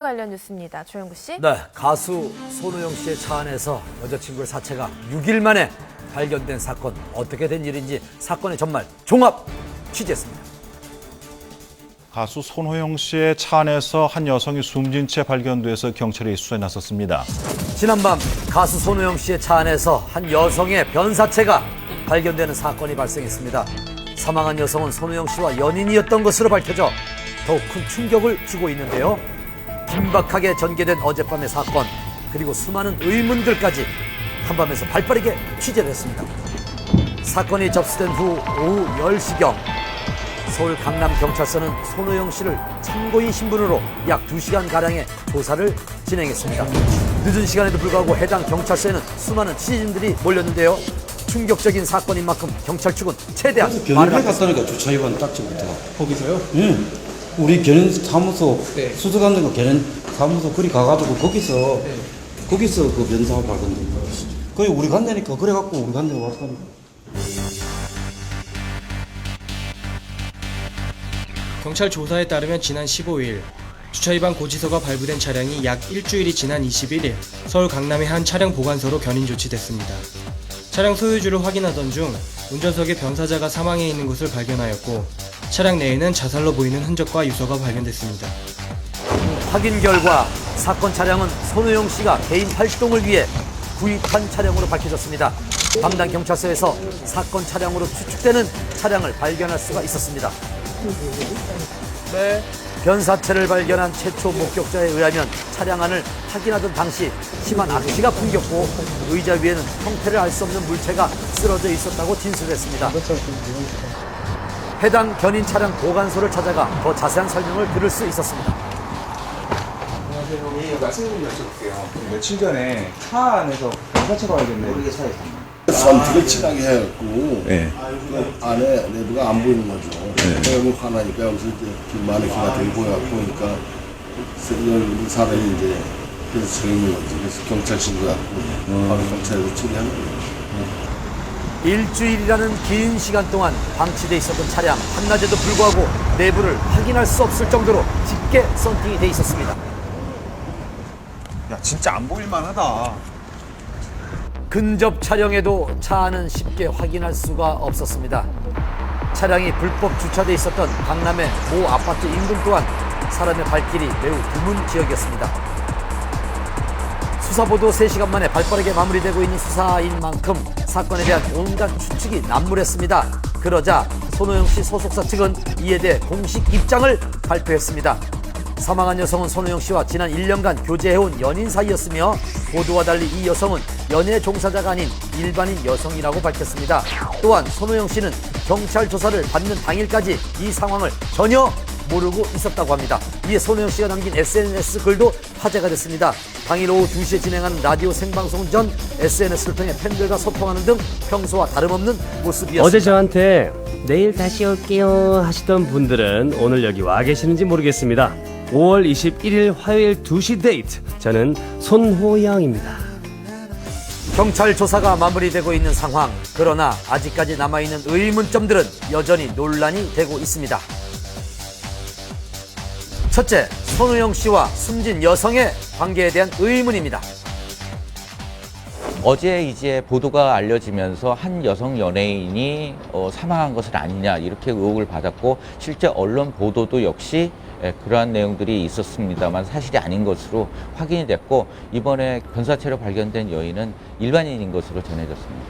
관련 뉴스입니다. 조영구 씨. 네, 가수 손호영 씨의 차 안에서 여자친구의 사체가 6일 만에 발견된 사건. 어떻게 된 일인지 사건의 전말 종합 취재했습니다. 가수 손호영 씨의 차 안에서 한 여성이 숨진 채 발견돼서 경찰이 수사에 나섰습니다. 지난밤 가수 손호영 씨의 차 안에서 한 여성의 변사체가 발견되는 사건이 발생했습니다. 사망한 여성은 손호영 씨와 연인이었던 것으로 밝혀져 더욱 큰 충격을 주고 있는데요. 긴박하게 전개된 어젯밤의 사건, 그리고 수많은 의문들까지 한밤에서 발빠르게 취재를 했습니다. 사건이 접수된 후 오후 10시경 서울 강남경찰서는 손호영 씨를 참고인 신분으로 약 2시간가량의 조사를 진행했습니다. 늦은 시간에도 불구하고 해당 경찰서에는 수많은 취재진들이 몰렸는데요. 충격적인 사건인 만큼 경찰 측은 최대한 변호해 갔다니까 주차 위반 딱지부터. 거기서요? 응. 우리 견인사무소 네. 수석관들과 견인사무소 그리 가가지고 거기서 그 변사가 발견된 거예요. 거기 우리 간다니까 그래갖고 우리 간다고 왔다니까. 경찰 조사에 따르면 지난 15일 주차 위반 고지서가 발부된 차량이 약 일주일이 지난 21일 서울 강남의 한 차량 보관소로 견인 조치됐습니다. 차량 소유주를 확인하던 중 운전석에 변사자가 사망해 있는 것을 발견하였고 차량 내에는 자살로 보이는 흔적과 유서가 발견됐습니다. 확인 결과 사건 차량은 손호영 씨가 개인 활동을 위해 구입한 차량으로 밝혀졌습니다. 담당 경찰서에서 사건 차량으로 추측되는 차량을 발견할 수가 있었습니다. 변사체를 발견한 최초 목격자에 의하면 차량 안을 확인하던 당시 심한 악취가 풍겼고 의자 위에는 형태를 알 수 없는 물체가 쓰러져 있었다고 진술했습니다. 해당 견인 차량 보관소를 찾아가 더 자세한 설명을 들을 수 있었습니다. 안녕하세요. 예, 말씀 좀 여쭤볼게요. 며칠 전에 차 안에서 변사체가 발견됐는데 산티를 진하게 해갖고 네. 그 안에 내부가 안 보이는 거죠. 너무 화나니까 여기서 이제 길만에 기가 되게 보여갖고 그러니까 이 사람이 이제 그래서 저있는 거지. 그래서 경찰 신고해갖고 바로 경찰에서 처리한 거예요. 일주일이라는 긴 시간 동안 방치돼 있었던 차량 한낮에도 불구하고 내부를 확인할 수 없을 정도로 짙게 썬팅이 돼 있었습니다. 야, 진짜 안 보일만 하다. 근접 촬영에도 차 안은 쉽게 확인할 수가 없었습니다. 차량이 불법 주차돼 있었던 강남의 모 아파트 인근 또한 사람의 발길이 매우 드문 지역이었습니다. 수사보도 3시간 만에 발빠르게 마무리되고 있는 수사인 만큼 사건에 대한 온갖 추측이 난무했습니다. 그러자 손호영 씨 소속사 측은 이에 대해 공식 입장을 발표했습니다. 사망한 여성은 손호영 씨와 지난 1년간 교제해온 연인 사이였으며 보도와 달리 이 여성은 연애 종사자가 아닌 일반인 여성이라고 밝혔습니다. 또한 손호영 씨는 경찰 조사를 받는 당일까지 이 상황을 전혀 모르고 있었다고 합니다. 이에 손호영 씨가 남긴 SNS 글도 화제가 됐습니다. 당일 오후 2시에 진행하는 라디오 생방송 전 SNS를 통해 팬들과 소통하는 등 평소와 다름없는 모습이었습니다. 어제 저한테 내일 다시 올게요 하시던 분들은 오늘 여기 와 계시는지 모르겠습니다. 5월 21일 화요일 2시 데이트. 저는 손호영입니다. 경찰 조사가 마무리되고 있는 상황. 그러나 아직까지 남아있는 의문점들은 여전히 논란이 되고 있습니다. 첫째, 손호영 씨와 숨진 여성의 관계에 대한 의문입니다. 어제 이제 보도가 알려지면서 한 여성 연예인이 사망한 것은 아니냐 이렇게 의혹을 받았고 실제 언론 보도도 역시 그러한 내용들이 있었습니다만 사실이 아닌 것으로 확인이 됐고 이번에 변사체로 발견된 여인은 일반인인 것으로 전해졌습니다.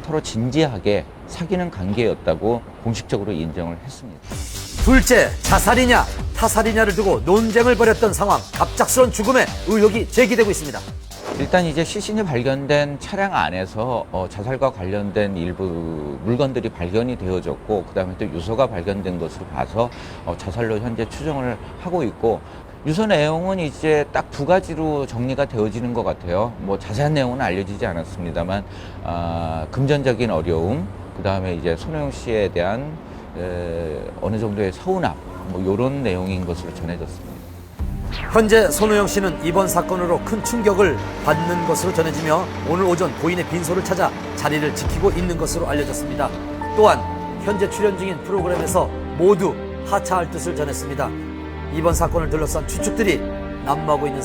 서로 진지하게 사귀는 관계였다고 공식적으로 인정을 했습니다. 둘째, 자살이냐 타살이냐를 두고 논쟁을 벌였던 상황. 갑작스런 죽음의 의혹이 제기되고 있습니다. 일단 이제 시신이 발견된 차량 안에서 자살과 관련된 일부 물건들이 발견이 되어졌고 그다음에 또 유서가 발견된 것으로 봐서 자살로 현재 추정을 하고 있고 유서 내용은 이제 딱 2가지로 정리가 되어지는 것 같아요. 뭐 자세한 내용은 알려지지 않았습니다만 금전적인 어려움, 그다음에 이제 손호영 씨에 대한 어느 정도의 서운함, 뭐 이런 내용인 것으로 전해졌습니다. 현재 손호영 씨는 이번 사건으로 큰 충격을 받는 것으로 전해지며 오늘 오전 고인의 빈소를 찾아 자리를 지키고 있는 것으로 알려졌습니다. 또한 현재 출연 중인 프로그램에서 모두 하차할 뜻을 전했습니다. 이번 사건을 둘러싼 추측들이 난무하고 있는